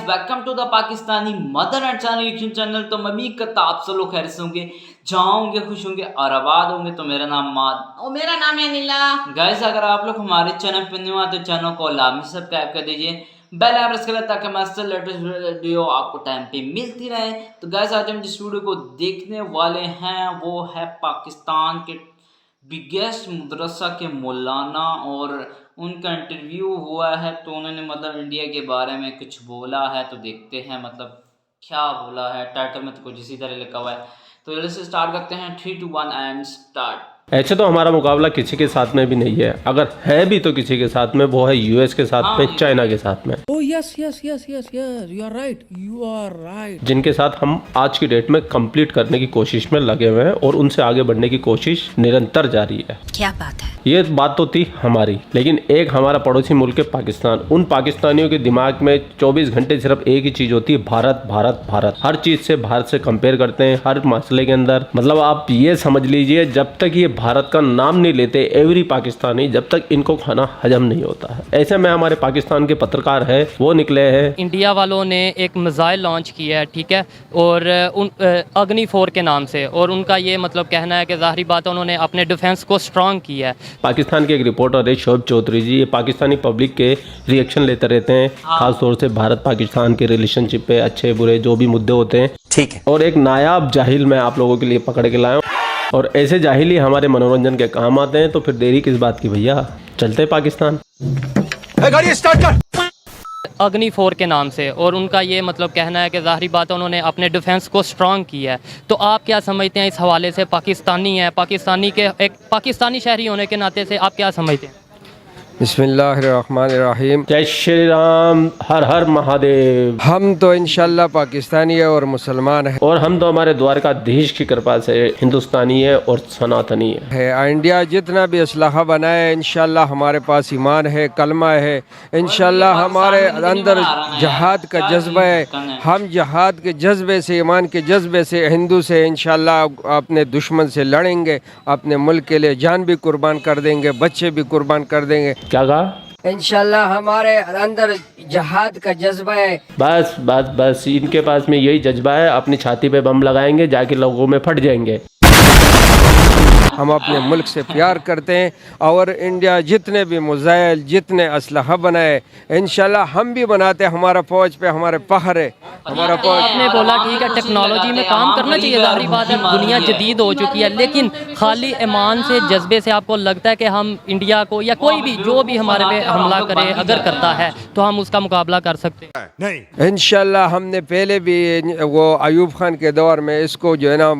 Welcome to the Pakistani mother and channel YouTube channel. तो मैं उम्मीद करता आप सब लोग खैर से होंगे, जहाँ होंगे खुश होंगे और आबाद होंगे। तो मेरा नाम माद और मेरा नाम है नीला। गाइस, अगर आप लोग हमारे चैनल पर न्यू आते तो चैनल को लाजमी सब्सक्राइब कर दीजिए, बेल आइकन प्रेस करें ताकि हमारे लेटेस्ट वीडियो आपको टाइम पे मिलती रहे। तो गाइस, आज हम जिस वीडियो को देखने वाले हैं वो है पाकिस्तान के बिगेस्ट मदरसा के मौलाना, और उनका इंटरव्यू हुआ है तो उन्होंने मतलब इंडिया के बारे में कुछ बोला है। तो देखते हैं मतलब क्या बोला है। टाइटल में तो कुछ इसी तरह लिखा हुआ है। तो जल्दी से स्टार्ट करते हैं। 3, 2, 1 एंड स्टार्ट। ऐसे तो हमारा मुकाबला किसी के साथ में भी नहीं है, अगर है भी तो किसी के साथ में, वो है यूएस के साथ में, चाइना के साथ में। Oh yes, yes, yes, yes, yes. You are right. You are right. जिनके साथ हम आज की डेट में कंप्लीट करने की कोशिश में लगे हुए हैं और उनसे आगे बढ़ने की कोशिश निरंतर जारी है। क्या बात है। ये बात तो थी हमारी, लेकिन एक हमारा पड़ोसी मुल्क है पाकिस्तान। उन पाकिस्तानियों के दिमाग में 24 घंटे सिर्फ एक ही चीज होती है, भारत भारत भारत। हर चीज से भारत से कंपेयर करते हैं, हर मसले के अंदर। मतलब आप ये समझ लीजिए, जब तक ये भारत का नाम नहीं लेते एवरी पाकिस्तानी, जब तक इनको खाना हजम नहीं होता है। ऐसे में हमारे पाकिस्तान के पत्रकार है, वो निकले हैं। इंडिया वालों ने एक मिसाइल लॉन्च किया है, ठीक है, और उन अग्नि 4 के नाम से, और उनका ये मतलब कहना है कि ज़ाहिरी बात है उन्होंने अपने डिफेंस को स्ट्रांग किया है। पाकिस्तान के एक रिपोर्टर है शोएब चौधरी जी, ये पाकिस्तानी पब्लिक के रिएक्शन लेते रहते हैं, खास तौर से भारत पाकिस्तान के रिलेशनशिप पे, अच्छे बुरे जो भी मुद्दे होते हैं, ठीक है। और एक नायाब जाहिल मैं आप लोगों के लिए पकड़ के लाया हूँ, और ऐसे जाहिल ही हमारे मनोरंजन के काम आते हैं। तो फिर देरी किस बात की भैया, चलते पाकिस्तान। गाड़ी स्टार्ट कर। अग्नि 4 के नाम से, और उनका ये मतलब कहना है कि ज़ाहिरी बात है उन्होंने अपने डिफेंस को स्ट्रांग किया है। तो आप क्या समझते हैं इस हवाले से? पाकिस्तानी है, पाकिस्तानी के एक पाकिस्तानी शहरी होने के नाते से आप क्या समझते हैं? बिस्मिल्लाहिर्रहमानिर्रहीम। जय श्री राम, हर हर महादेव। हम तो इंशाल्लाह पाकिस्तानी है और मुसलमान है, और हम तो हमारे द्वारकाधीश की कृपा से हिंदुस्तानी है और सनातनी है। इंडिया जितना भी असलाहा बनाए इंशाल्लाह हमारे पास ईमान है, कलमा है। इंशाल्लाह हमारे अंदर जहाद का जज्बा है। हम जहाद के जज्बे से, ईमान के जज्बे से, हिंदू से इंशाल्लाह अपने दुश्मन से लड़ेंगे, अपने मुल्क के लिए जान भी कुर्बान कर देंगे, बच्चे भी कुर्बान कर देंगे। क्या कहा? इंशाल्लाह हमारे अंदर जहाद का जज्बा है। बस बस बस, इनके पास में यही जज्बा है, अपनी छाती पे बम लगाएंगे, जाके लोगों में फट जाएंगे। हम अपने मुल्क से प्यार करते हैं, और इंडिया जितने भी मिसाइल, जितने असलहा बनाए इंशाल्लाह हम भी बनाते हैं। हमारा फौज पे हमारे फख्र है, हमारा फौज। आपने बोला ठीक है, टेक्नोलॉजी में काम करना चाहिए, ज़ाहिरी बात है दुनिया जदीद हो चुकी है, लेकिन खाली ईमान से, जज्बे से आपको लगता है कि हम इंडिया को या कोई भी जो भी हमारे पे हमला करे अगर करता है तो हम उसका मुकाबला कर सकते हैं? नहीं, इंशाल्लाह हमने पहले भी वो अयूब खान के दौर में इसको जो है ना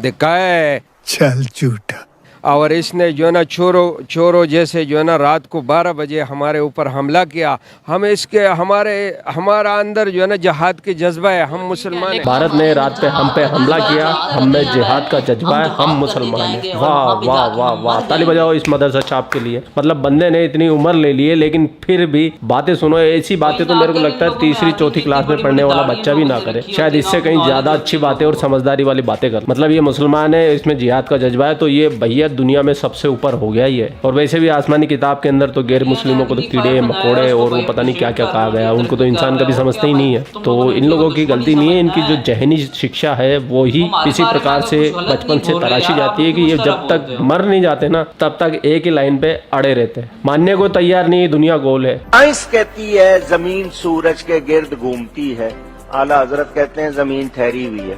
दिखाया है। चल झूठा। और इसने जो है ना चोरों जैसे जो है ना रात को 12 बजे हमारे ऊपर हमला किया। हम इसके हमारा अंदर जो है ना जहाद के जज्बा है, हम मुसलमान हैं। भारत ने रात पे हम पे हमला किया, हम में जिहाद का जज्बा है, हम मुसलमान हैं। वाह वाह वाह वाह, ताली बजाओ इस मदरसा छाप के लिए। मतलब बंदे ने इतनी उम्र ले ली है, लेकिन फिर भी बातें सुनो, ऐसी बातें तो मेरे को लगता है 3री 4थी क्लास में पढ़ने वाला बच्चा भी ना करे, शायद इससे कहीं ज्यादा अच्छी बातें और समझदारी वाली बातें कर। मतलब ये मुसलमान है, इसमें जिहाद का जज्बा है, तो ये भैया दुनिया में सबसे ऊपर हो गया ही है। और वैसे भी आसमानी किताब के अंदर तो गैर मुस्लिमों को तो कीड़े मकोड़े और वो पता नहीं क्या क्या कहा गया, उनको तो इंसान कभी समझते ही नहीं है। तो इन लोगों की गलती नहीं है, इनकी जो जहनी शिक्षा है वो ही इसी प्रकार से बचपन से तराशी जाती है कि ये जब तक मर नहीं जाते ना तब तक एक ही लाइन पे अड़े रहते हैं, मानने को तैयार नहीं, दुनिया गोल है। साइंस कहती है जमीन सूरज के गिर्द घूमती है, आला हजरत कहते हैं जमीन ठहरी हुई है।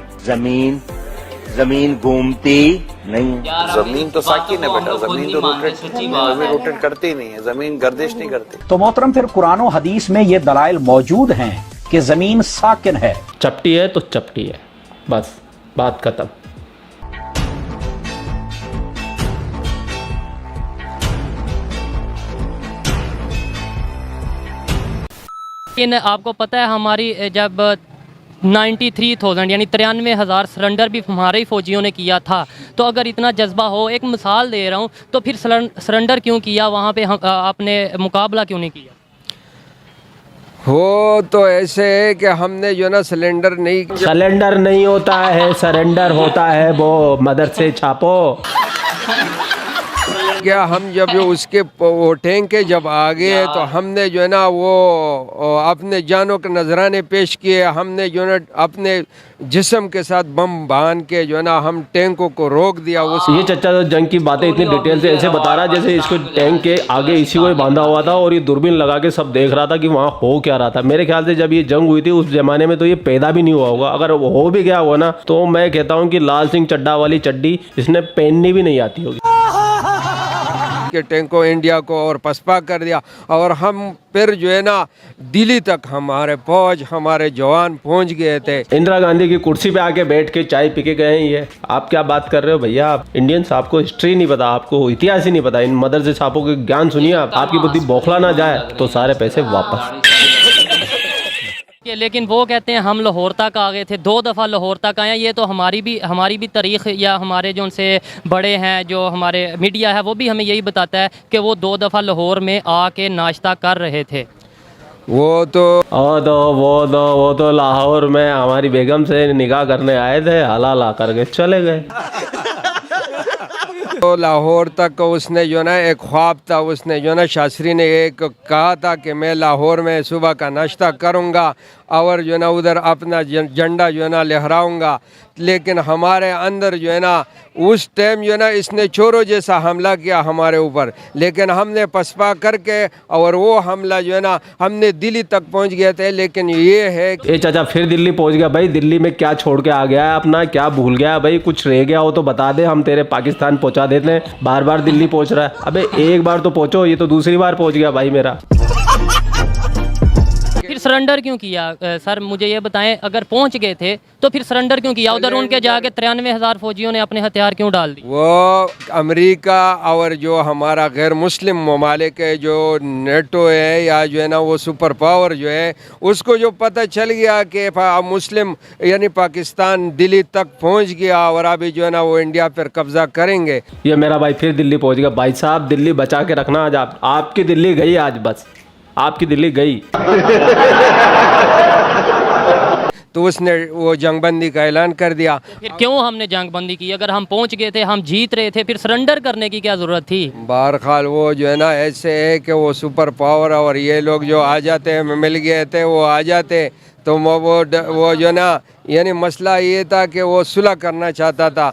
जमीन घूमती नहीं है। जमीन तो साकिन है बेटा, जमीन तो रोटेट करती नहीं है, जमीन गर्दिश नहीं करती। तो मोहतरम फिर कुरान और हदीस में ये दलाइल मौजूद हैं कि जमीन साकिन है। चपटी है तो चपटी है, बस बात खत्म। लेकिन आपको पता है हमारी जब 93,000 यानी 93,000 सरेंडर भी हमारे ही फौजियों ने किया था, तो अगर इतना जज्बा हो, एक मिसाल दे रहा हूँ, तो फिर सरेंडर क्यों किया वहाँ पे, आपने मुकाबला क्यों नहीं किया? हो तो ऐसे है कि हमने जो ना सिलेंडर नहीं होता है, सरेंडर होता है, वो मदर से छापो। क्या हम जब उसके वो टैंक के जब आ गए तो हमने जो है ना वो अपने जानों के नजराने पेश किए। हमने जो है अपने जिस्म के साथ बम बांध के जो है ना हम टैंकों को रोक दिया। उस ये चचा तो जंग की बातें इतनी डिटेल से ऐसे बता रहा है जैसे इसको टैंक के आगे इसी को ही बांधा हुआ था और ये दूरबीन लगा के सब देख रहा था कि वहाँ हो क्या रहा था। मेरे ख्याल से जब ये जंग हुई थी उस जमाने में तो ये पैदा भी नहीं हुआ होगा। अगर वो हो भी गया हुआ ना तो मैं कहता हूँ कि लाल सिंह चड्ढा वाली चड्डी इसने पहननी भी नहीं आती होगी। के टैंक को इंडिया को और पसपा कर दिया और हम फिर जो है ना दिल्ली तक हमारे फौज हमारे जवान पहुंच गए थे। इंदिरा गांधी की कुर्सी पे आके बैठ के चाय पी के गए हैं ये। आप क्या बात कर रहे हो भैया? आप इंडियंस, आपको हिस्ट्री नहीं पता, आपको इतिहास ही नहीं पता। इन मदरसे छापों के ज्ञान सुनिए आप, आपकी बुद्धि बौखला ना जाए तो सारे पैसे वापस। लेकिन वो कहते हैं हम लाहौर तक आ गए थे, 2 दफ़ा लाहौर तक आए। ये तो हमारी भी तारीख या हमारे जो उनसे बड़े हैं जो हमारे मीडिया है वो भी हमें यही बताता है कि वो 2 दफ़ा लाहौर में आके नाश्ता कर रहे थे। वो तो लाहौर में हमारी बेगम से निकाह करने आए थे, हलाला करके चले गए। तो लाहौर तक उसने जो ना एक ख्वाब था, उसने जो ना शास्त्री ने एक कहा था कि मैं लाहौर में सुबह का नाश्ता करूंगा और जो ना उधर अपना झंडा जो ना लहराऊंगा। लेकिन हमारे अंदर जो है ना उस टाइम जो ना इसने चोरों जैसा हमला किया हमारे ऊपर, लेकिन हमने पसपा करके और वो हमला जो है ना हमने दिल्ली तक पहुंच गए थे। लेकिन ये है ए चाचा फिर दिल्ली पहुंच गया भाई। दिल्ली में क्या छोड़ के आ गया है अपना, क्या भूल गया है भाई? कुछ रह गया हो तो बता दे, हम तेरे पाकिस्तान पहुंचा देते हैं। बार बार दिल्ली पहुंच रहा है। अबे एक बार तो पहुंचो, ये तो दूसरी बार पहुंच गया भाई मेरा। फिर सरेंडर क्यों किया सर? मुझे ये बताएं, अगर पहुंच गए थे तो फिर सरेंडर क्यों किया? उधर उनके जाके 93,000 फौजियों ने अपने हथियार क्यों डाल दिए? वो अमेरिका और जो हमारा गैर मुस्लिम ममालिक है जो नेटो है या जो है ना वो सुपर पावर जो है उसको जो पता चल गया कि मुस्लिम यानी पाकिस्तान दिल्ली तक पहुंच गया और अभी जो है ना वो इंडिया पर कब्जा करेंगे। ये मेरा भाई फिर दिल्ली पहुंच गया। भाई साहब दिल्ली बचा के रखना आज। आपकी दिल्ली गई आज, बस आपकी दिल्ली गई। तो उसने वो जंगबंदी का ऐलान कर दिया। फिर क्यों हमने जंगबंदी की? अगर हम पहुंच गए थे, हम जीत रहे थे, फिर सरेंडर करने की क्या जरूरत थी? बहरहाल वो जो है ना ऐसे है कि वो सुपर पावर और ये लोग जो आ जाते हैं, मिल गए थे वो आ जाते तो वो जो ना यानी मसला ये था कि वो सुलह करना चाहता था।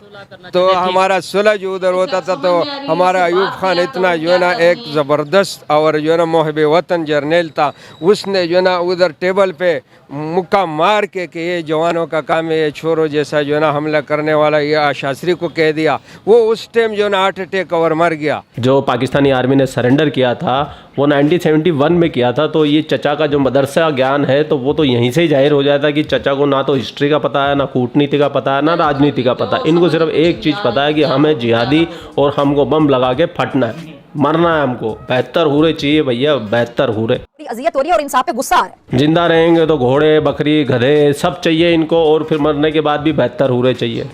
तो हमारा सुलह जो उधर होता था तो हमारा अयूब खान इतना जो है ना एक ज़बरदस्त और जो है ना मोहब्बे वतन जर्नल था, उसने जो है ना उधर टेबल पे मुक्का मार के कि ये जवानों का काम है, ये छोरों जैसा जो है ना हमला करने वाला, ये शास्त्री को कह दिया। वो उस टाइम जो है ना हार्ट अटैक और मर गया। जो पाकिस्तानी आर्मी ने सरेंडर किया था वो 1971 में किया था। तो ये चचा का जो मदरसा ज्ञान है तो वो तो यहीं से ही जाहिर हो जाता है कि चचा को ना तो हिस्ट्री का पता है, ना कूटनीति का पता है, ना राजनीति का पता है। इनको सिर्फ एक चीज़ पता है कि हमें जिहादी और हमको बम लगा के फटना है, मरना है हमको। 72 हुरे चाहिए भैया, 72 हुरे। अजियत हो रही है और इंसान पे गुस्सा आ रहा है। जिंदा रहेंगे तो घोड़े बकरी गधे सब चाहिए इनको और फिर मरने के बाद भी 72 हुरे चाहिए।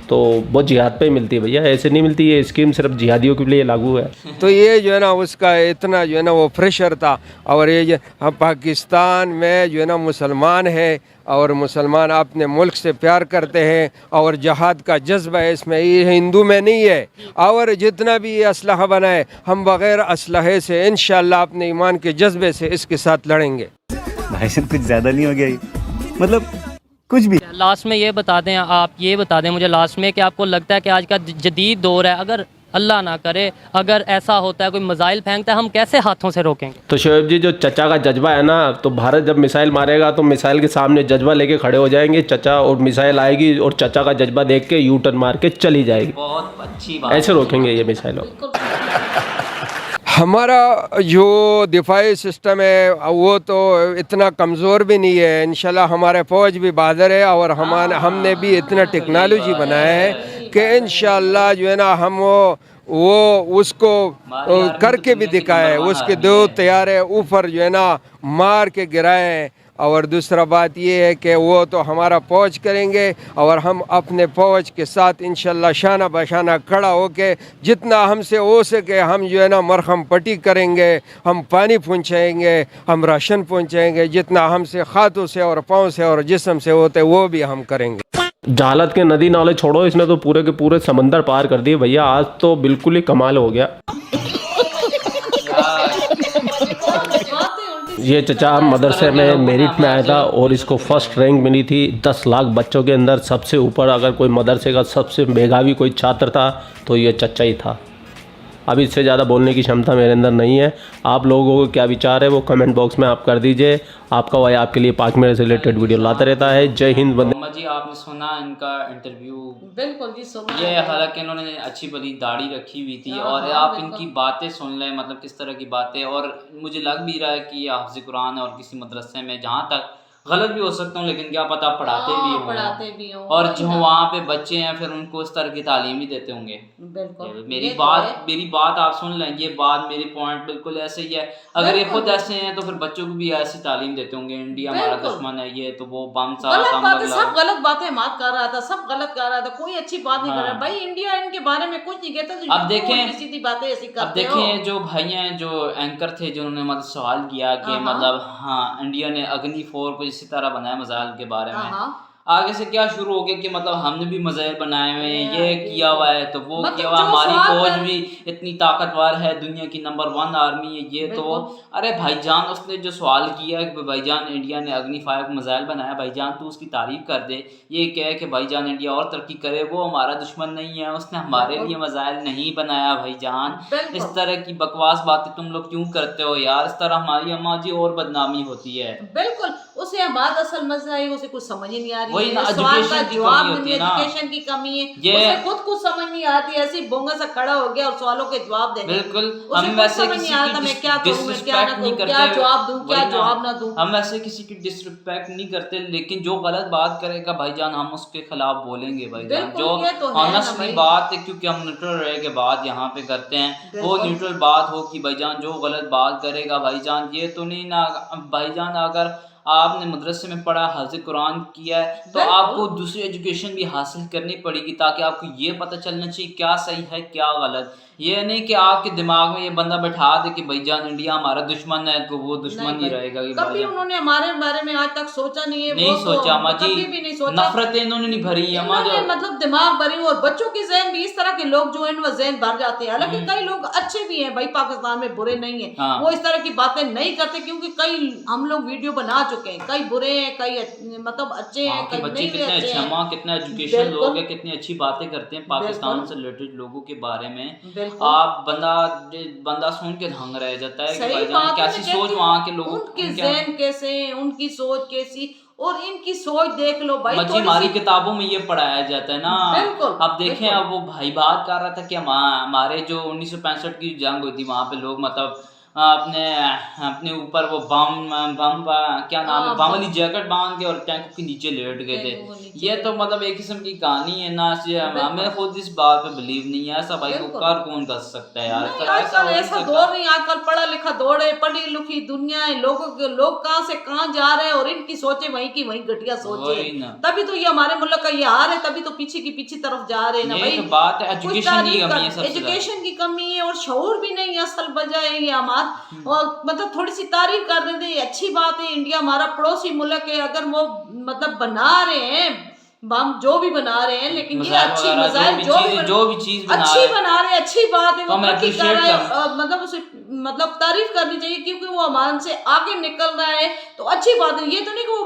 तो वो जिहाद पे मिलती है भैया, ऐसे नहीं मिलती। ये स्कीम सिर्फ जिहादियों के लिए लागू है। तो ये जो है ना उसका इतना जो है ना वो प्रेशर था। और ये जो हम पाकिस्तान में जो है ना मुसलमान है और मुसलमान अपने मुल्क से प्यार करते हैं और जहाद का जज्बा है इसमें, ये हिंदू में नहीं है। और जितना भी ये असलहा बनाए हम बग़ैर असलहे से इंशाअल्लाह अपने ईमान के जज्बे से इसके साथ लड़ेंगे। भाई साहब कुछ ज़्यादा नहीं हो गया ये? मतलब कुछ भी। लास्ट में ये बता दें, आप ये बता दें मुझे लास्ट में कि आपको लगता है कि आज का जदीद दौर है, अगर अल्लाह ना करे अगर ऐसा होता है कोई मिसाइल फेंकता है, हम कैसे हाथों से रोकेंगे? तो शोएब जी जो चचा का जज्बा है ना, तो भारत जब मिसाइल मारेगा तो मिसाइल के सामने जज्बा लेके खड़े हो जाएंगे चचा, और मिसाइल आएगी और चचा का जज्बा देख के यू टर्न मार के चली जाएगी। बहुत अच्छी बात। ऐसे रोकेंगे ये मिसाइलों। हमारा जो दिफाई सिस्टम है वो तो इतना कमज़ोर भी नहीं है। इंशाल्लाह हमारे फ़ौज भी बहादुर है और हमने भी इतना टेक्नोलॉजी बनाया है कि इंशाल्लाह जो है ना हम वो उसको करके भी दिखाए। उसके 2 तैयारे ऊपर जो है ना मार के गिराए। और दूसरा बात ये है कि वो तो हमारा फ़ौज करेंगे और हम अपने फ़ौज के साथ इंशाल्लाह शाना बशाना खड़ा होके जितना हमसे हो सके हम जो है ना मरहम पट्टी करेंगे, हम पानी पहुँचाएँगे, हम राशन पहुँचाएँगे, जितना हमसे हाथों से और पाँव से और जिस्म से होते वो भी हम करेंगे। जहालत के नदी नाले छोड़ो, इसने तो पूरे के पूरे समंदर पार कर दिए भैया। आज तो बिल्कुल ही कमाल हो गया। ये चचा मदरसे में मेरिट में आया था और इसको फर्स्ट रैंक मिली थी। 10 लाख बच्चों के अंदर सबसे ऊपर अगर कोई मदरसे का सबसे मेधावी कोई छात्र था तो ये चचा ही था। अब इससे ज़्यादा बोलने की क्षमता मेरे अंदर नहीं है। आप लोगों को क्या विचार है वो कमेंट बॉक्स में आप कर दीजिए। आपका भाई आपके लिए पाक मेरे से रिलेटेड वीडियो लाता रहता है। जय हिंद। मोहम्मद जी, आपने सुना इनका इंटरव्यू? बिल्कुल जी सुना। ये हालांकि इन्होंने अच्छी बड़ी दाढ़ी रखी हुई थी और आप इनकी बातें सुन लें, मतलब किस तरह की बातें। और मुझे लग भी रहा है कि ये हाफ़िज़ कुरान है और किसी मदरसे में, जहाँ तक गलत भी हो सकता हूँ लेकिन क्या पता पढ़ाते भी हों और जो वहाँ पे बच्चे हैं फिर उनको इस तरह की तालीम भी देते होंगे। बिल्कुल। मेरी बात आप सुन लें, ये बात मेरी पॉइंट बिल्कुल ऐसे ही है। अगर ये खुद ऐसे हैं तो फिर बच्चों को भी ऐसी तालीम देते होंगे, इंडिया हमारा दुश्मन है, ये तो वो बम सब गलत बातें मात कर रहा था, सब गलत कर रहा था, कोई अच्छी बात नहीं कर रहा भाई। इंडिया इनके बारे में कुछ नहीं कहता। अब देखें सीधी बातें ऐसी करते। अब देखें जो भाई हैं, जो एंकर थे, जिन्होंने मतलब सवाल किया कि मतलब हाँ इंडिया ने अग्नि 4 को इसी तरह बनाया मिसाइल के बारे में, आगे से क्या शुरू हो गया कि मतलब हमने भी मिसाइल बनाए हुए हैं, ये किया हुआ है तो वो किया हुआ, हमारी फौज भी इतनी ताकतवर है, दुनिया की नंबर 1 आर्मी है, ये तो अरे भाईजान उसने जो सवाल किया कि भाईजान इंडिया ने अग्नि 5 मिसाइल बनाया, भाईजान तू उसकी तारीफ कर दे। ये कहे कि भाईजान इंडिया और तरक्की करे, वो हमारा दुश्मन नहीं है, उसने हमारे लिए मिसाइल नहीं बनाया भाईजान। इस तरह की बकवास बातें तुम लोग क्यों करते हो यार? इस तरह हमारी अम्मा जी और बदनामी होती है। बिल्कुल, उसे हमारा असल मसला है, उसे कुछ समझ ही नहीं आ रही वही ना, एजुकेशन की कमी है, उसे खुद कुछ समझ नहीं आती, ऐसी बोंगा सा खड़ा हो गया और सवालों के जवाब देने। बिल्कुल, हम वैसे किसी की डिसरिस्पेक्ट नहीं करते, हम वैसे किसी की डिसरिस्पेक्ट नहीं करते, लेकिन जो गलत बात करेगा भाईजान हम उसके खिलाफ बोलेंगे भाईजान। जो ऑनेस्टली बात है, क्योंकि हम न्यूट्रल रह के बात यहाँ पे करते हैं, वो न्यूट्रल बात हो कि भाईजान जो गलत बात करेगा भाईजान ये तो नहीं ना भाईजान। अगर आपने मदरसे में पढ़ा, हाफ़िज़ कुरान किया है तो आपको दूसरी एजुकेशन भी हासिल करनी पड़ेगी ताकि आपको ये पता चलना चाहिए क्या सही है क्या गलत। ये नहीं कि आपके दिमाग में ये बंदा बैठा दे कि भाईजान इंडिया हमारा दुश्मन है तो वो दुश्मन ही रहेगा। कभी उन्होंने हमारे बारे में आज तक सोचा नहीं है, नहीं सोचा अम्मा जी, कभी भी नहीं सोचा। नफरतें इन्होंने नहीं भरी अम्मा जी, मतलब दिमाग भरी। और बच्चों के ज़हन भी इस तरह के लोग जो है वो ज़हन भर जाते हैं। हालांकि कई लोग अच्छे भी हैं भाई, पाकिस्तान में बुरे नहीं है, वो इस तरह की बातें नहीं करते क्योंकि कई हम लोग वीडियो बना चुके हैं, कई बुरे हैं, कई मतलब अच्छे हैं, कई बच्चे कितने अच्छे हैं, माँ कितने एजुकेशन लोग हैं, कितनी अच्छी बातें करते हैं पाकिस्तान से रिलेटेड लोगों के बारे में। आप बंदा सुन के दंग रह जाता है कि भाईजान कैसी सोच वहाँ के लोगों, उनके ज़हन कैसे, उनकी सोच कैसी, और इनकी सोच देख लो भाई। हमारी किताबों में ये पढ़ाया जाता है ना। अब देखें, अब वो भाई बात कर रहा था कि हमारे जो 1965 की जंग हुई थी वहाँ पे लोग मतलब अपने ऊपर वो बम क्या नाम है, बम वाली जैकेट बांध के और टैंक के नीचे लेट गए थे। ये तो मतलब एक किस्म की कहानी है ना। हमें खुद इस बात पे बिलीव नहीं है, ऐसा भाई को कर कौन कर सकता है यार? आजकल ऐसा दौर नहीं, आजकल पढ़ा लिखा दौड़ है, पढ़ी लिखी दुनिया है, लोग कहाँ से कहाँ जा रहे हैं और इनकी सोचे वहीं की वहीं घटिया सोचे। तभी तो ये हमारे मुल्क का ये हाल है, तभी तो पीछे की पीछे तरफ जा रहे हैं ना भाई। बात है एजुकेशन की कमी है और शऊर भी नहीं, असल वजह है ये हमारा। और मतलब थोड़ी सी तारीफ कर रहे थे, अच्छी बात है, इंडिया हमारा पड़ोसी मुल्क है, अगर वो मतलब बना रहे हैं बम जो भी बना रहे हैं, लेकिन ये अच्छी मिसाइल जो भी चीज अच्छी बना रहे हैं, अच्छी बात है, वो तरक्की कर रहा है, मतलब उसे मतलब तारीफ करनी चाहिए क्योंकि वो हमारे से आगे निकल रहा है तो अच्छी बात है। ये तो नहीं कि वो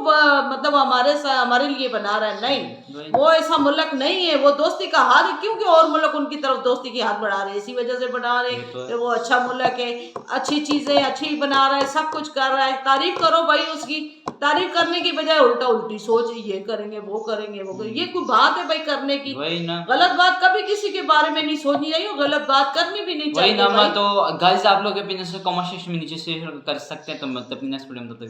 मतलब हमारे लिए बना रहा है, नहीं, वो ऐसा मुल्क नहीं है, वो दोस्ती का हाथ है क्योंकि और मुल्क उनकी तरफ दोस्ती की हाथ बढ़ा रहे हैं, इसी वजह से बढ़ा रहे हैं कि वो अच्छा मुल्क है, अच्छी चीजें अच्छी बना रहा है, सब कुछ कर रहा है। तारीफ करो भाई उसकी, तारीफ करने की बजाय उल्टा उल्टी सोच, ये करेंगे वो करेंगे वो करेंगे, ये कोई बात है भाई करने की? गलत बात कभी किसी के बारे में नहीं सोचनी चाहिए, गलत बात करनी भी नहीं चाहिए। तो गाइस आप लोग अपने कमेंट सेक्शन में नीचे शेयर कर सकते हैं। तो मतलब नेक्स्ट वीडियो में तब तक